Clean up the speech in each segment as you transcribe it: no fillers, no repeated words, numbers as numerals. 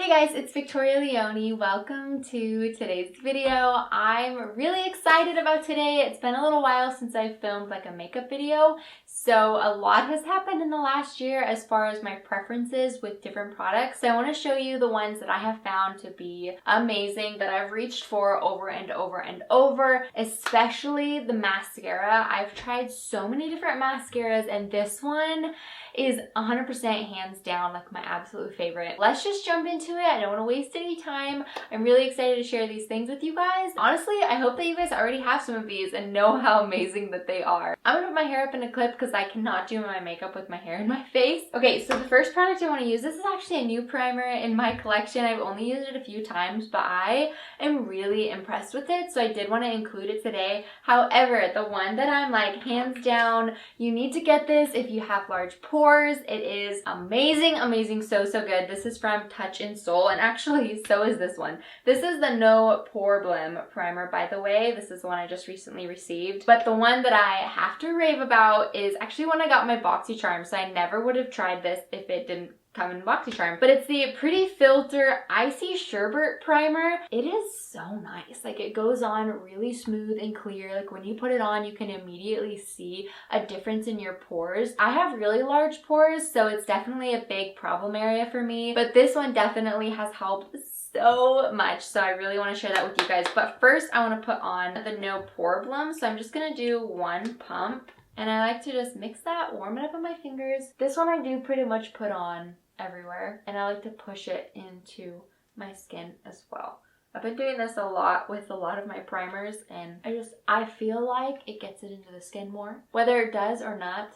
Hey guys, it's Victoria Leone. Welcome to today's video. I'm really excited about today. It's been a little while since I filmed like a makeup video, so a lot has happened in the last year as far as my preferences with different products. So I want to show you the ones that I have found to be amazing, that I've reached for over and over and over, especially the mascara. I've tried so many different mascaras and this one is 100% hands down like my absolute favorite. Let's just jump into it. I don't want to waste any time. I'm really excited to share these things with you guys. Honestly, I hope that you guys already have some of these and know how amazing that they are. I'm gonna put my hair up in a clip because I cannot do my makeup with my hair in my face. Okay, so the first product I want to use, this is actually a new primer in my collection. I've only used it a few times, but I am really impressed with it, so I did want to include it today. However, the one that I'm like hands down, you need to get this if you have large pores. It is amazing, amazing, so good. This is from Touch in Soul, and actually so is this one. This is the No Problem primer, by the way. This is the one I just recently received, but the one that I have to rave about is actually when I got my BoxyCharm, so I never would have tried this if it didn't come in BoxyCharm. But it's the Pretty Filter Icy Sherbet Primer. It is so nice. Like, it goes on really smooth and clear. Like, when you put it on, you can immediately see a difference in your pores. I have really large pores, so it's definitely a big problem area for me. But this one definitely has helped so much, so I really want to share that with you guys. But first, I want to put on the No Problem. So I'm just going to do one pump. And I like to just mix that, warm it up on my fingers. This one I do pretty much put on everywhere, and I like to push it into my skin as well. I've been doing this a lot with a lot of my primers, and I feel like it gets it into the skin more. Whether it does or not,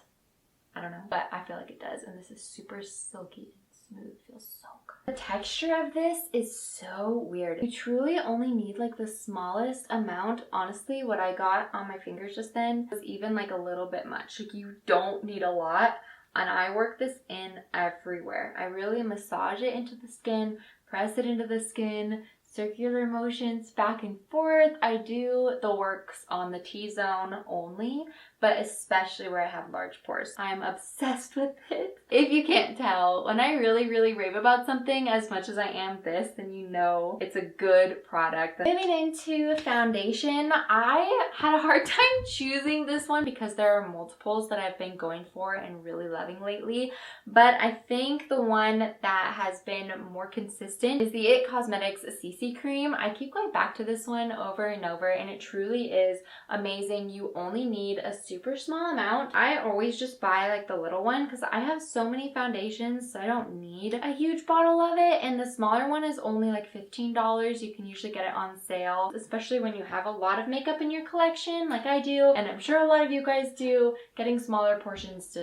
I don't know, but I feel like it does, and this is super silky and smooth. Feels so good. The texture of this is so weird. You truly only need like the smallest amount. Honestly, what I got on my fingers just then was even like a little bit much. Like, you don't need a lot. And I work this in everywhere. I really massage it into the skin, press it into the skin, circular motions back and forth. I do the works on the T-zone only, but especially where I have large pores. I'm obsessed with it. If you can't tell, when I really rave about something as much as I am this, then you know it's a good product. Moving into foundation, I had a hard time choosing this one because there are multiples that I've been going for and really loving lately. But I think the one that has been more consistent is the IT Cosmetics CC Cream. I keep going back to this one over and over, and it truly is amazing. You only need a super small amount. I always just buy like the little one because I have so many foundations, so I don't need a huge bottle of it, and the smaller one is only like $15. You can usually get it on sale, especially when you have a lot of makeup in your collection like I do, and I'm sure a lot of you guys do. Getting smaller portions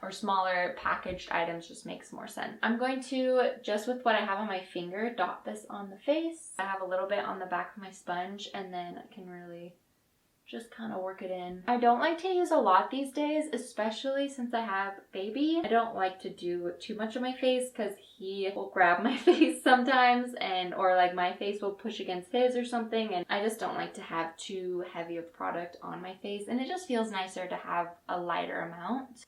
or smaller packaged items just makes more sense. I'm going to, just with what I have on my finger, dot this on the face. I have a little bit on the back of my sponge, and then I can really just kind of work it in. I don't like to use a lot these days, especially since I have baby. I don't like to do too much on my face because he will grab my face sometimes, or like my face will push against his or something, and I just don't like to have too heavy of product on my face, and it just feels nicer to have a lighter amount.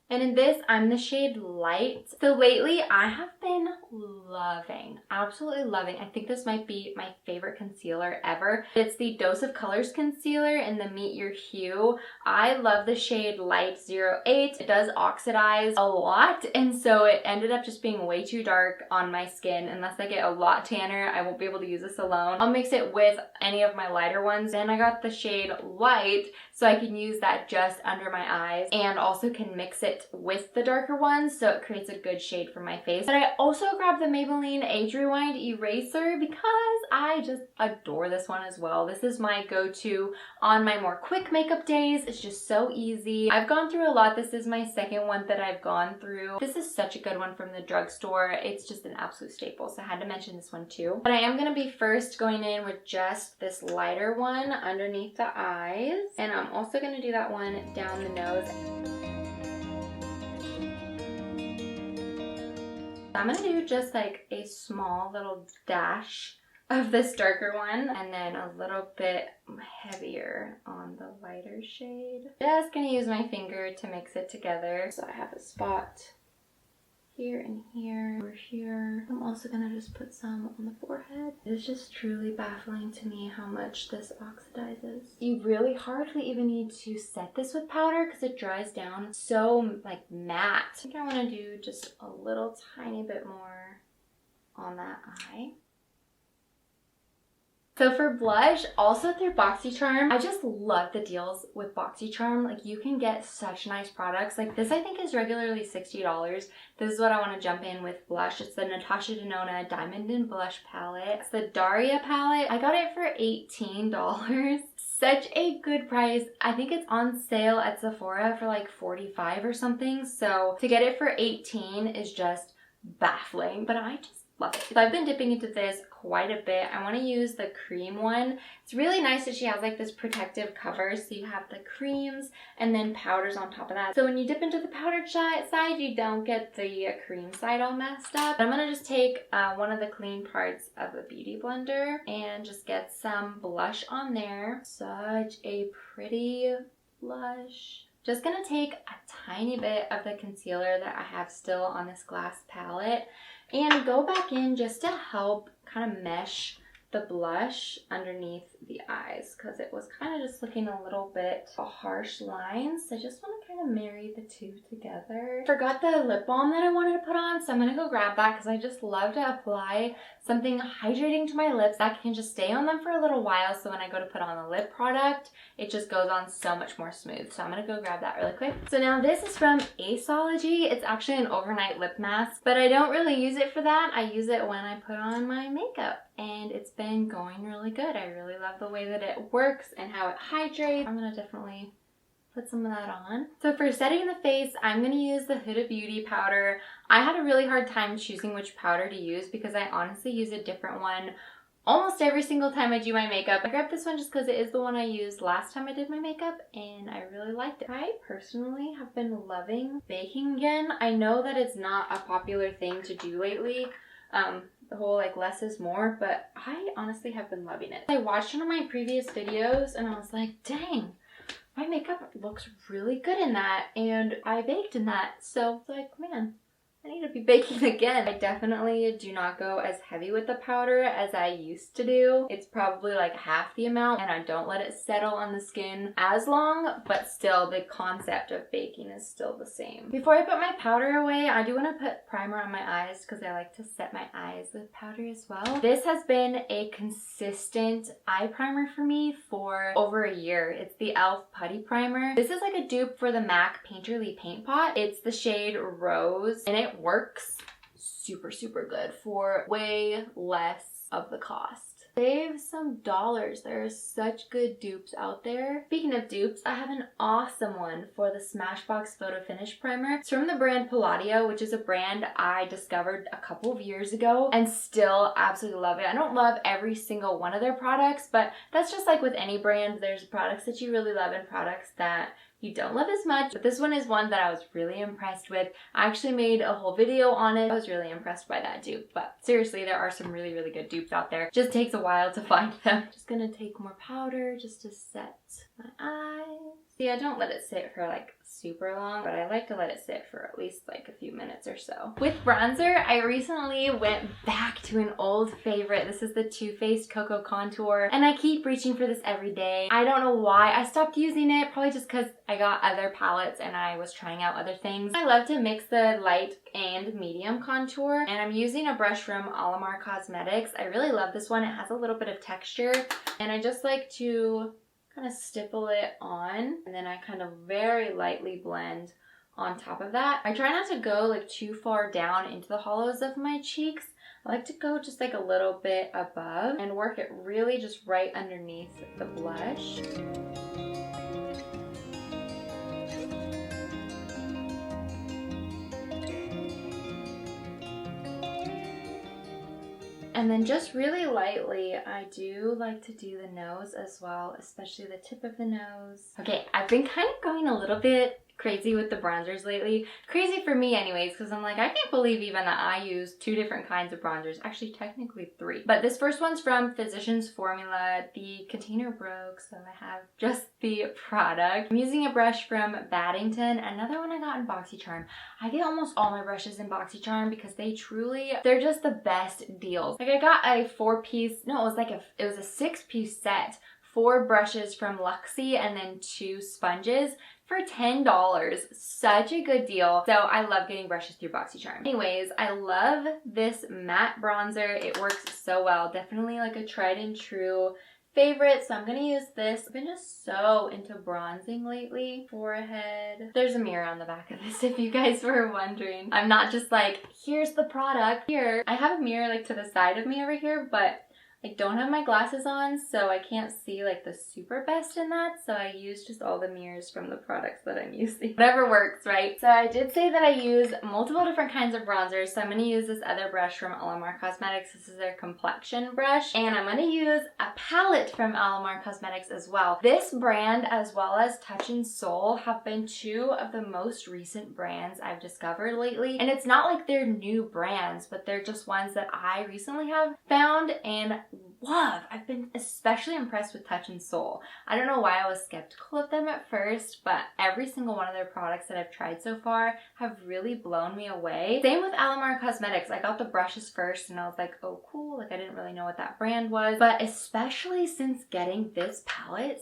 And in this, I'm the shade Light. So lately, I have been loving, absolutely loving. I think this might be my favorite concealer ever. It's the Dose of Colors concealer in the Meet Your Hue. I love the shade Light 08. It does oxidize a lot, and so it ended up just being way too dark on my skin. Unless I get a lot tanner, I won't be able to use this alone. I'll mix it with any of my lighter ones. Then I got the shade Light, so I can use that just under my eyes, and also can mix it with the darker ones, so it creates a good shade for my face. But I also grabbed the Maybelline Age Rewind Eraser because I just adore this one as well. This is my go-to on my more quick makeup days. It's just so easy. I've gone through a lot. This is my second one that I've gone through. This is such a good one from the drugstore. It's just an absolute staple, so I had to mention this one too. But I am going to be first going in with just this lighter one underneath the eyes, and I'm also going to do that one down the nose. I'm going to do just like a small little dash of this darker one, and then a little bit heavier on the lighter shade. Just going to use my finger to mix it together. So I have a spot here and here, over here. I'm also gonna just put some on the forehead. It's just truly baffling to me how much this oxidizes. You really hardly even need to set this with powder because it dries down so like matte. I think I want to do just a little tiny bit more on that eye. So for blush, also through BoxyCharm, I just love the deals with BoxyCharm. Like, you can get such nice products. Like this, I think is regularly $60. This is what I want to jump in with blush. It's the Natasha Denona Diamond and Blush palette. It's the Daria palette. I got it for $18. Such a good price. I think it's on sale at Sephora for like $45 or something. So to get it for $18 is just baffling, but I just love it. So I've been dipping into this quite a bit. I want to use the cream one. It's really nice that she has like this protective cover, so you have the creams and then powders on top of that. So when you dip into the powdered side, you don't get the cream side all messed up. I'm gonna just take one of the clean parts of the Beauty Blender and just get some blush on there. Such a pretty blush. Just gonna take a tiny bit of the concealer that I have still on this glass palette and go back in just to help kind of mesh the blush underneath the eyes, because it was kind of just looking a little bit a harsh line. So I just want to kind of marry the two together. Forgot the lip balm that I wanted to put on, so I'm gonna go grab that because I just love to apply something hydrating to my lips that can just stay on them for a little while, so when I go to put on the lip product, it just goes on so much more smooth. So I'm gonna go grab that really quick. So now this is from Aceology. It's actually an overnight lip mask, but I don't really use it for that. I use it when I put on my makeup, and it's been going really good. I really love the way that it works and how it hydrates. I'm gonna definitely put some of that on. So for setting the face, I'm gonna use the Huda Beauty powder. I had a really hard time choosing which powder to use because I honestly use a different one almost every single time I do my makeup. I grabbed this one just because it is the one I used last time I did my makeup, and I really liked it. I personally have been loving baking again. I know that it's not a popular thing to do lately, the whole like less is more, but I honestly have been loving it. I watched one of my previous videos and I was like, dang, my makeup looks really good in that, and I baked in that. So it's like, man, I need to be baking again. I definitely do not go as heavy with the powder as I used to do. It's probably like half the amount, and I don't let it settle on the skin as long, but still the concept of baking is still the same. Before I put my powder away, I do want to put primer on my eyes because I like to set my eyes with powder as well. This has been a consistent eye primer for me for over a year. It's the e.l.f. Putty Primer. This is like a dupe for the MAC Painterly Paint Pot. It's the shade Rose, and it works super good for way less of the cost. Save some dollars. There are such good dupes out there. Speaking of dupes, I have an awesome one for the Smashbox Photo Finish Primer. It's from the brand Palladio, which is a brand I discovered a couple of years ago and still absolutely love it. I don't love every single one of their products, but that's just like with any brand. There's products that you really love and products that you don't love as much, but this one is one that I was really impressed with. I actually made a whole video on it. I was really impressed by that dupe, but seriously, there are some really good dupes out there. Just takes a while to find them. Just gonna take more powder just to set my eyes. See, I don't let it sit for like super long, but I like to let it sit for at least like a few minutes or so. With bronzer, I recently went back to an old favorite. This is the Too Faced Cocoa Contour, and I keep reaching for this every day. I don't know why I stopped using it, probably just because I got other palettes and I was trying out other things. I love to mix the light and medium contour, and I'm using a brush from Alamar Cosmetics. I really love this one. It has a little bit of texture, and I just like to kind of stipple it on, and then I kind of very lightly blend on top of that. I try not to go like too far down into the hollows of my cheeks. I like to go just like a little bit above and work it really just right underneath the blush. And then just really lightly, I do like to do the nose as well, especially the tip of the nose. Okay, I've been kind of going a little bit crazy with the bronzers lately. Crazy for me anyways, because I'm like, I can't believe even that I use 2 different kinds of bronzers. Actually, technically 3. But this first one's from Physicians Formula. The container broke, so I have just the product. I'm using a brush from Baddington. Another one I got in BoxyCharm. I get almost all my brushes in BoxyCharm because they're just the best deals. Like I got a 4-piece, no, it was a 6-piece set. 4 brushes from Luxie and then 2 sponges for $10. Such a good deal. So I love getting brushes through BoxyCharm. Anyways, I love this matte bronzer. It works so well. Definitely like a tried and true favorite, so I'm gonna use this. I've been just so into bronzing lately. Forehead. There's a mirror on the back of this if you guys were wondering. I'm not just like, here's the product here. I have a mirror like to the side of me over here, but I don't have my glasses on, so I can't see like the super best in that, so I use just all the mirrors from the products that I'm using. Whatever works, right? So I did say that I use multiple different kinds of bronzers, so I'm going to use this other brush from Alamar Cosmetics. This is their Complexion brush, and I'm going to use a palette from Alamar Cosmetics as well. This brand, as well as Touch in Soul, have been 2 of the most recent brands I've discovered lately, and it's not like they're new brands, but they're just ones that I recently have found and love. I've been especially impressed with Touch in Soul. I don't know why I was skeptical of them at first, but every single one of their products that I've tried so far have really blown me away. Same with Alamar Cosmetics. I got the brushes first and I was like, oh cool, like I didn't really know what that brand was, but especially since getting this palette,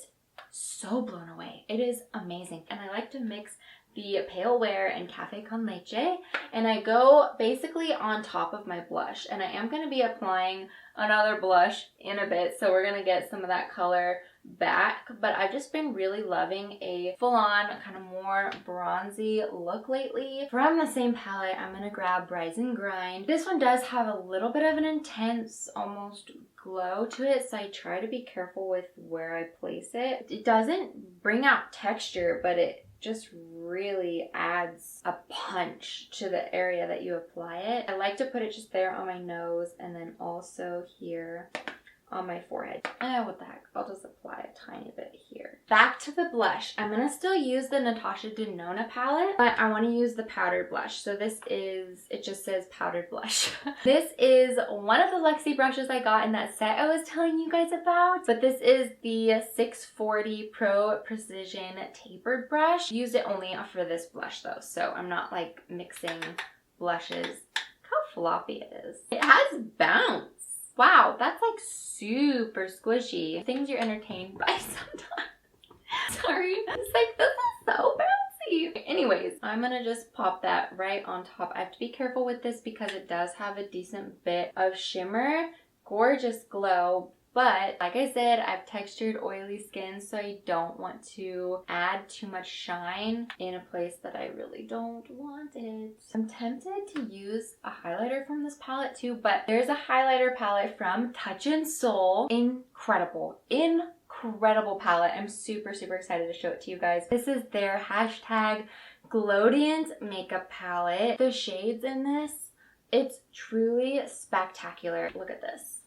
so blown away. It is amazing, and I like to mix the Pale Wear and Cafe Con Leche, and I go basically on top of my blush, and I am going to be applying another blush in a bit, so we're going to get some of that color back, but I've just been really loving a full-on kind of more bronzy look lately. From the same palette, I'm going to grab Rise and Grind. This one does have a little bit of an intense, almost glow to it, so I try to be careful with where I place it. It doesn't bring out texture, but it just really adds a punch to the area that you apply it. I like to put it just there on my nose and then also here on my forehead. What the heck, I'll just apply a tiny bit here. Back to the blush. I'm gonna still use the Natasha Denona palette, but I want to use the powdered blush. So this is, it just says powdered blush. This is one of the Luxie brushes I got in that set I was telling you guys about, but this is the 640 Pro Precision Tapered Brush. Used it only for this blush though, so I'm not like mixing blushes. Look how floppy it is. It has bounce. Wow, that's like super squishy. Things you're entertained by sometimes. Sorry. It's like, this is so bouncy. Anyways, I'm gonna just pop that right on top. I have to be careful with this because it does have a decent bit of shimmer. Gorgeous glow. But like I said, I've textured oily skin, so I don't want to add too much shine in a place that I really don't want it. I'm tempted to use a highlighter from this palette too, but there's a highlighter palette from Touch in Soul. Incredible palette. I'm super excited to show it to you guys. This is their hashtag Glowdient makeup palette. The shades in this, it's truly spectacular. Look at this.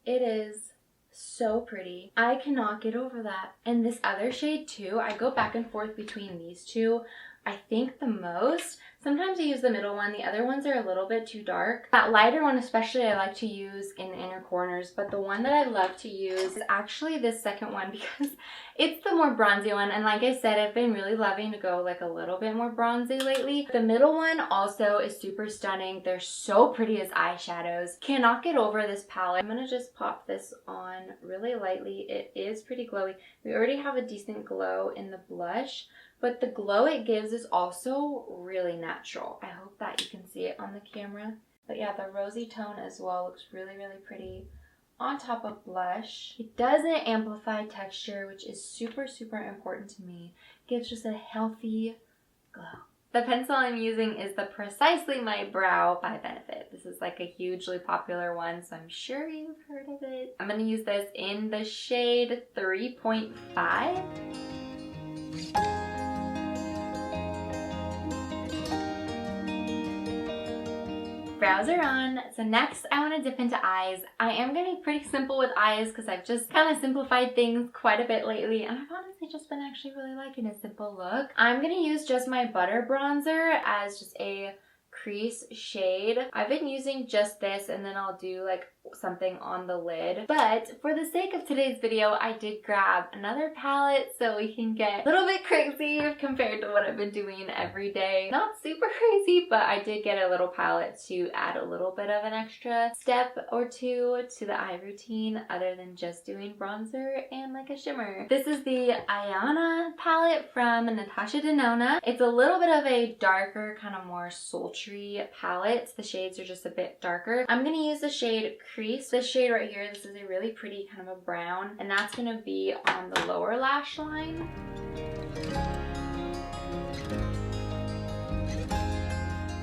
It is so pretty. I cannot get over that. And this other shade too, I go back and forth between these two. I think the most. Sometimes I use the middle one. The other ones are a little bit too dark. That lighter one especially I like to use in the inner corners, but the one that I love to use is actually this second one because it's the more bronzy one, and like I said, I've been really loving to go like a little bit more bronzy lately. The middle one also is super stunning. They're so pretty as eyeshadows. Cannot get over this palette. I'm gonna just pop this on really lightly. It is pretty glowy. We already have a decent glow in the blush, but the glow it gives is also really natural. I hope that you can see it on the camera. But yeah, the rosy tone as well looks really pretty on top of blush. It doesn't amplify texture, which is super important to me. Gives just a healthy glow. The pencil I'm using is the Precisely My Brow by Benefit. This is like a hugely popular one, so I'm sure you've heard of it. I'm going to use this in the shade 3.5. brows are on. So next I want to dip into eyes. I am going to be pretty simple with eyes because I've just kind of simplified things quite a bit lately, and I've honestly just been actually really liking a simple look. I'm going to use just my butter bronzer as just a crease shade. I've been using just this, and then I'll do like something on the lid. But for the sake of today's video, I did grab another palette so we can get a little bit crazy compared to what I've been doing every day. Not super crazy, but I did get a little palette to add a little bit of an extra step or two to the eye routine other than just doing bronzer and like a shimmer. This is the Ayana palette from Natasha Denona. It's a little bit of a darker, kind of more sultry palette. The shades are just a bit darker. I'm gonna use the shade Crease. This shade right here, this is a really pretty kind of a brown, and that's gonna be on the lower lash line.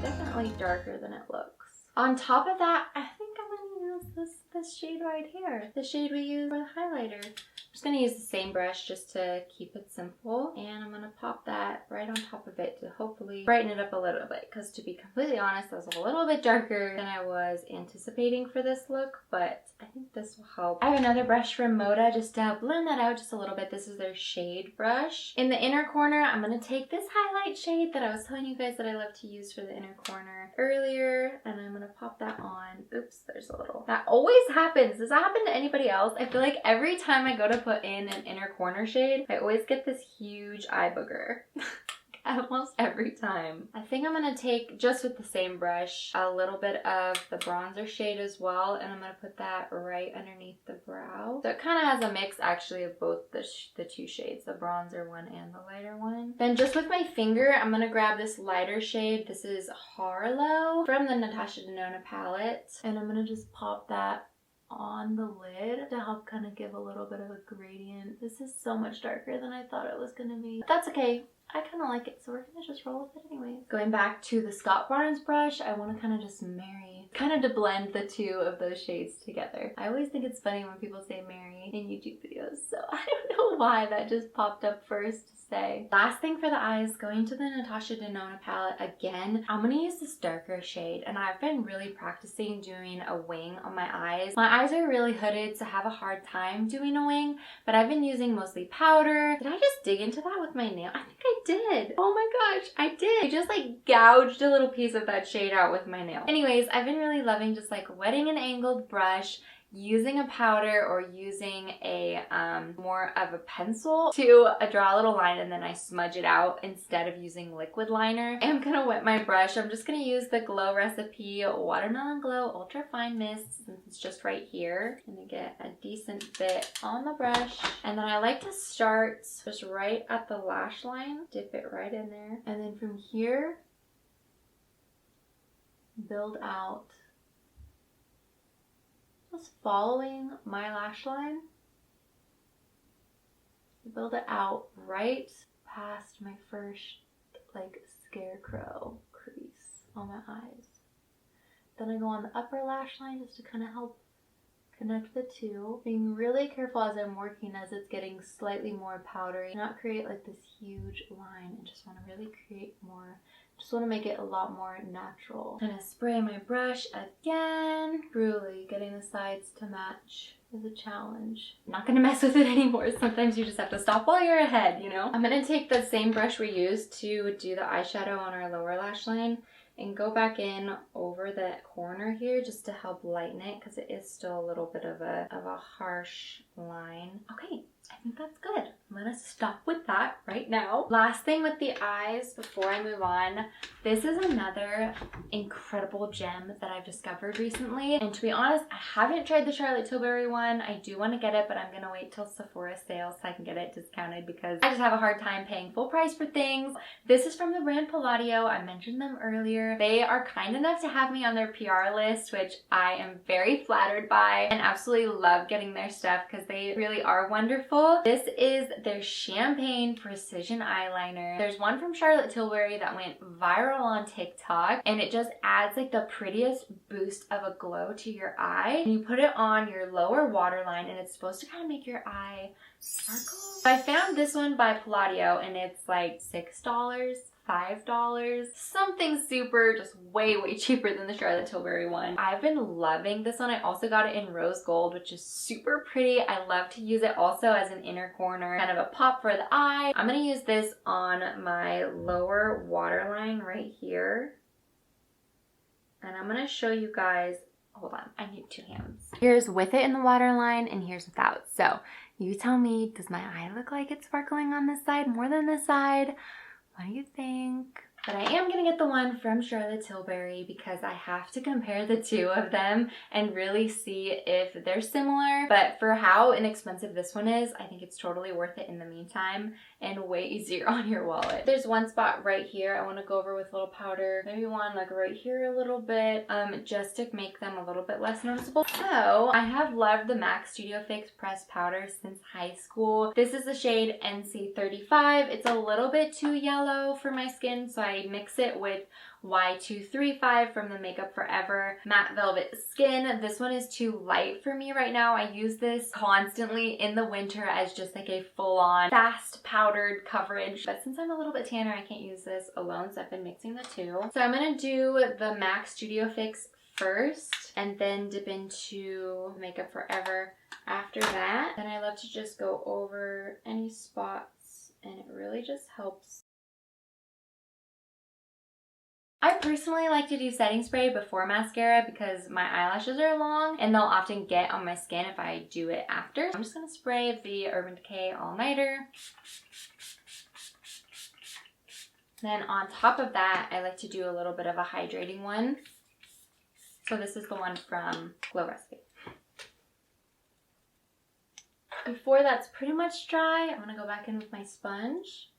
Definitely darker than it looks. On top of that, I think I'm gonna use this shade right here. The shade we use for the highlighter. I'm just gonna use the same brush just to keep it simple, and I'm gonna pop that right on top of it to hopefully brighten it up a little bit, because to be completely honest, I was a little bit darker than I was anticipating for this look, but I think this will help. I have another brush from Moda just to blend that out just a little bit. This is their shade brush. In the inner corner, I'm gonna take this highlight shade that I was telling you guys that I love to use for the inner corner earlier, and I'm gonna pop that on. Oops, there's a little. That always happens. Does that happen to anybody else? I feel like every time I go to put in an inner corner shade, I always get this huge eye booger. Almost every time. I think I'm gonna take, just with the same brush, a little bit of the bronzer shade as well, and I'm gonna put that right underneath the brow. So it kind of has a mix actually of both the two shades, the bronzer one and the lighter one. Then just with my finger, I'm gonna grab this lighter shade. This is Harlow from the Natasha Denona palette, and I'm gonna just pop that on the lid to help kind of give a little bit of a gradient. This is so much darker than I thought it was gonna be. But that's okay. I kind of like it, so we're gonna just roll with it anyway. Going back to the Scott Barnes brush, I want to kind of just marry, kind of to blend the two of those shades together. I always think it's funny when people say marry in YouTube videos, so I don't know why that just popped up first to say. Last thing for the eyes, going to the Natasha Denona palette again, I'm gonna use this darker shade, and I've been really practicing doing a wing on my eyes. My eyes are really hooded, so I have a hard time doing a wing, but I've been using mostly powder. Did I just dig into that with my nail? I think I did. Oh my gosh, I did. I just like gouged a little piece of that shade out with my nail. Anyways, I've been really loving just like wetting an angled brush, using a powder or using a more of a pencil to draw a little line, and then I smudge it out instead of using liquid liner. I'm gonna wet my brush. I'm just gonna use the Glow Recipe Watermelon Glow Ultra Fine Mist, since it's just right here. I'm gonna get a decent bit on the brush, and then I like to start just right at the lash line, dip it right in there, and then from here build out, just following my lash line, build it out right past my first like scarecrow crease on my eyes. Then I go on the upper lash line just to kind of help connect the two, being really careful as I'm working, as it's getting slightly more powdery, not create like this huge line, and just want to really create more, just want to make it a lot more natural. I'm gonna spray my brush again. Truly getting the sides to match is a challenge. I'm not gonna mess with it anymore. Sometimes you just have to stop while you're ahead, you know? I'm gonna take the same brush we used to do the eyeshadow on our lower lash line and go back in over the corner here just to help lighten it, because it is still a little bit of a harsh line. Okay, I think that's good. I'm gonna stop with that right now. Last thing with the eyes before I move on, this is another incredible gem that I've discovered recently. And to be honest, I haven't tried the Charlotte Tilbury one. I do want to get it, but I'm gonna wait till Sephora sale so I can get it discounted, because I just have a hard time paying full price for things. This is from the brand Palladio. I mentioned them earlier. They are kind enough to have me on their PR list, which I am very flattered by, and absolutely love getting their stuff because they really are wonderful. This is their Champagne Precision Eyeliner. There's one from Charlotte Tilbury that went viral on TikTok, and it just adds like the prettiest boost of a glow to your eye. And you put it on your lower waterline, and it's supposed to kind of make your eye sparkle. I found this one by Palladio, and it's like $6 $5. Something super, just way, way cheaper than the Charlotte Tilbury one. I've been loving this one. I also got it in rose gold, which is super pretty. I love to use it also as an inner corner, kind of a pop for the eye. I'm gonna use this on my lower waterline right here. And I'm gonna show you guys, hold on, I need 2 hands. Here's with it in the waterline and here's without. So you tell me, does my eye look like it's sparkling on this side more than this side? What do you think? But I am gonna get the one from Charlotte Tilbury because I have to compare the two of them and really see if they're similar. But for how inexpensive this one is, I think it's totally worth it in the meantime and way easier on your wallet. There's one spot right here I want to go over with a little powder. Maybe one like right here a little bit, just to make them a little bit less noticeable. So I have loved the MAC Studio Fix pressed powder since high school. This is the shade NC35. It's a little bit too yellow for my skin, so I mix it with Y235 from the Makeup Forever Matte Velvet Skin. This one is too light for me right now. I use this constantly in the winter as just like a full-on fast powdered coverage. But since I'm a little bit tanner, I can't use this alone, so I've been mixing the two. So I'm gonna do the MAC Studio Fix first and then dip into Makeup Forever after that. Then I love to just go over any spots and it really just helps. I personally like to do setting spray before mascara because my eyelashes are long and they'll often get on my skin if I do it after. I'm just going to spray the Urban Decay All Nighter. Then on top of that, I like to do a little bit of a hydrating one. So this is the one from Glow Recipe. Before that's pretty much dry, I'm going to go back in with my sponge.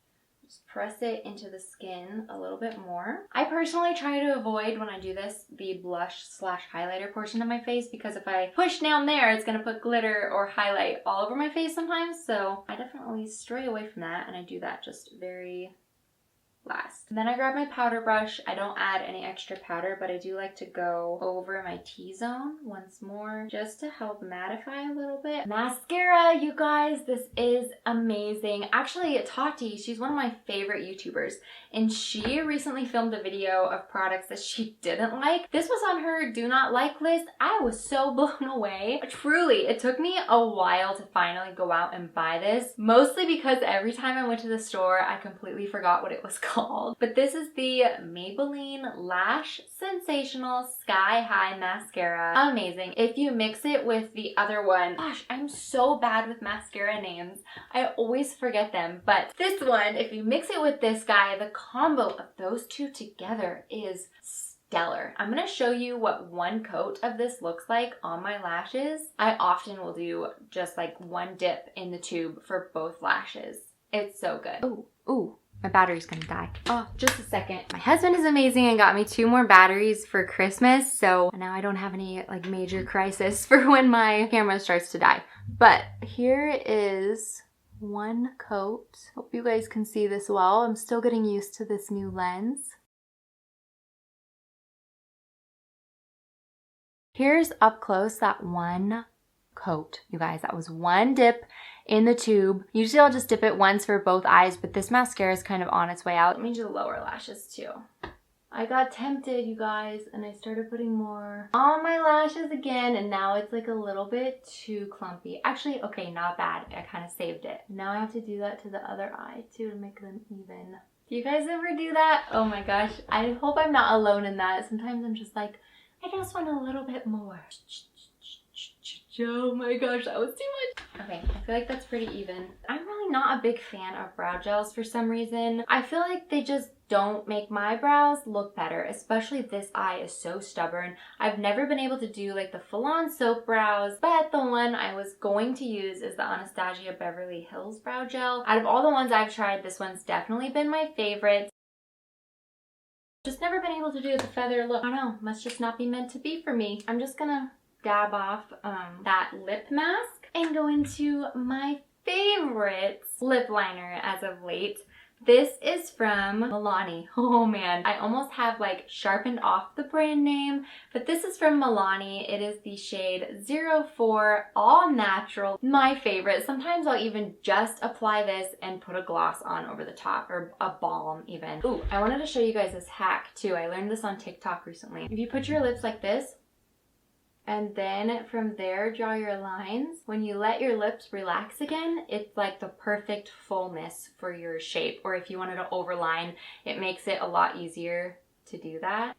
Just press it into the skin a little bit more. I personally try to avoid, when I do this, the blush slash highlighter portion of my face because if I push down there, it's going to put glitter or highlight all over my face sometimes. So I definitely stray away from that, and I do that just very last. And then I grab my powder brush. I don't add any extra powder, but I do like to go over my T-zone once more just to help mattify a little bit. Mascara, you guys, this is amazing. Actually, Tati, she's one of my favorite YouTubers, and she recently filmed a video of products that she didn't like. This was on her do not like list. I was so blown away. Truly, it took me a while to finally go out and buy this, mostly because every time I went to the store, I completely forgot what it was called. But this is the Maybelline Lash Sensational Sky High Mascara. Amazing. If you mix it with the other one, gosh, I'm so bad with mascara names. I always forget them. But this one, if you mix it with this guy, the combo of those two together is stellar. I'm going to show you what one coat of this looks like on my lashes. I often will do just like one dip in the tube for both lashes. It's so good. Ooh. My battery's gonna die. Oh, just a second. My husband is amazing and got me 2 more batteries for Christmas, so now I don't have any like major crisis for when my camera starts to die. But here is one coat. Hope you guys can see this well. I'm still getting used to this new lens. Here's up close that one coat, you guys. That was one dip in the tube. Usually I'll just dip it once for both eyes, but this mascara is kind of on its way out. Let me do the lower lashes too. I got tempted, you guys, and I started putting more on my lashes again, and now it's like a little bit too clumpy. Actually, okay, not bad. I kind of saved it. Now I have to do that to the other eye too to make them even. Do you guys ever do that? Oh my gosh, I hope I'm not alone in that. Sometimes I'm just like, I just want a little bit more. Oh my gosh, that was too much. Okay, I feel like that's pretty even. I'm really not a big fan of brow gels for some reason. I feel like they just don't make my brows look better, especially this eye is so stubborn. I've never been able to do like the full-on soap brows, but the one I was going to use is the Anastasia Beverly Hills Brow Gel. Out of all the ones I've tried, this one's definitely been my favorite. Just never been able to do the feather look. I don't know, must just not be meant to be for me. I'm just gonna dab off that lip mask and go into my favorite lip liner as of late. This is from Milani. Oh man, I almost have like sharpened off the brand name, but this is from Milani. It is the shade 04 All Natural. My favorite. Sometimes I'll even just apply this and put a gloss on over the top, or a balm even. Ooh, I wanted to show you guys this hack too. I learned this on TikTok recently. If you put your lips like this, and then from there, draw your lines. When you let your lips relax again, it's like the perfect fullness for your shape. Or if you wanted to overline, it makes it a lot easier to do that.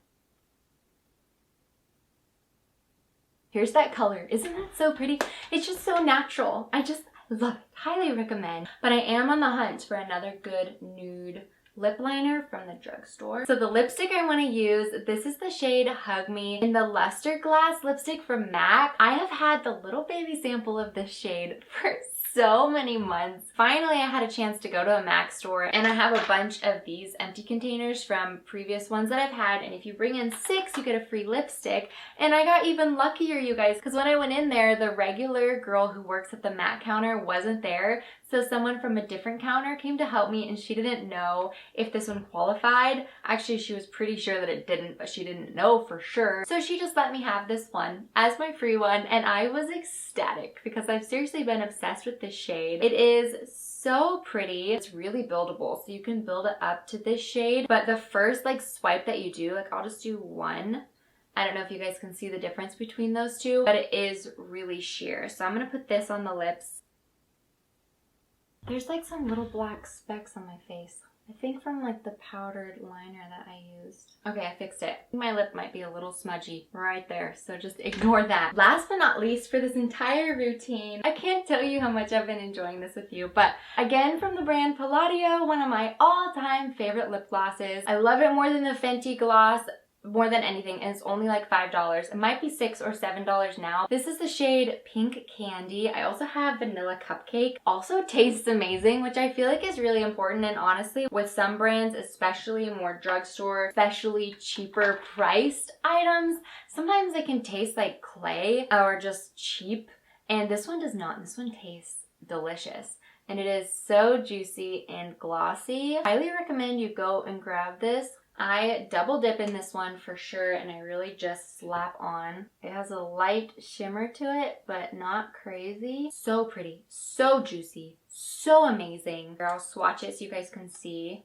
Here's that color. Isn't that so pretty? It's just so natural. I love it. Highly recommend. But I am on the hunt for another good nude lip liner from the drugstore. So the lipstick I want to use, this is the shade Hug Me in the Luster Glass lipstick from MAC. I have had the little baby sample of this shade for so many months. Finally, I had a chance to go to a MAC store, and I have a bunch of these empty containers from previous ones that I've had, and if you bring in 6, you get a free lipstick. And I got even luckier, you guys, because when I went in there, the regular girl who works at the MAC counter wasn't there, so someone from a different counter came to help me, and she didn't know if this one qualified. Actually, she was pretty sure that it didn't, but she didn't know for sure. So she just let me have this one as my free one, and I was ecstatic because I've seriously been obsessed with this shade. It is so pretty. It's really buildable, so you can build it up to this shade, but the first like swipe that you do, like I'll just do one. I don't know if you guys can see the difference between those two, but it is really sheer. So I'm gonna put this on the lips. There's like some little black specks on my face. I think from like the powdered liner that I used. Okay, I fixed it. My lip might be a little smudgy right there, so just ignore that. Last but not least for this entire routine, I can't tell you how much I've been enjoying this with you, but again from the brand Palladio, one of my all-time favorite lip glosses. I love it more than the Fenty gloss, more than anything, and it's only like $5. It might be $6 or $7 now. This is the shade Pink Candy. I also have Vanilla Cupcake. Also tastes amazing, which I feel like is really important, and honestly, with some brands, especially more drugstore, especially cheaper priced items, sometimes they can taste like clay or just cheap, and this one does not. This one tastes delicious. And it is so juicy and glossy. Highly recommend you go and grab this. I double dip in this one for sure, and I really just slap on. It has a light shimmer to it, but not crazy. So pretty, so juicy, so amazing. I'll swatch it so you guys can see.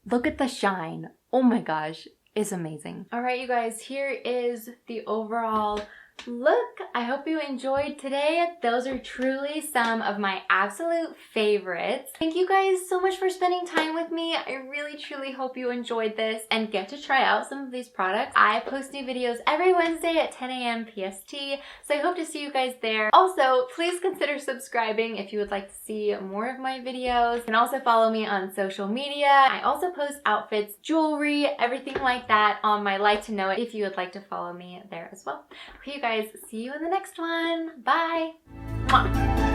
Look at the shine. Oh my gosh, it's amazing. All right, you guys, here is the overall look. I hope you enjoyed today. Those are truly some of my absolute favorites. Thank you guys so much for spending time with me. I really truly hope you enjoyed this and get to try out some of these products. I post new videos every Wednesday at 10 a.m. PST, so I hope to see you guys there. Also, please consider subscribing if you would like to see more of my videos. You can also follow me on social media. I also post outfits, jewelry, everything like that on my Liketoknow.it if you would like to follow me there as well. Okay, you guys, see you in the next one. Bye. Mwah.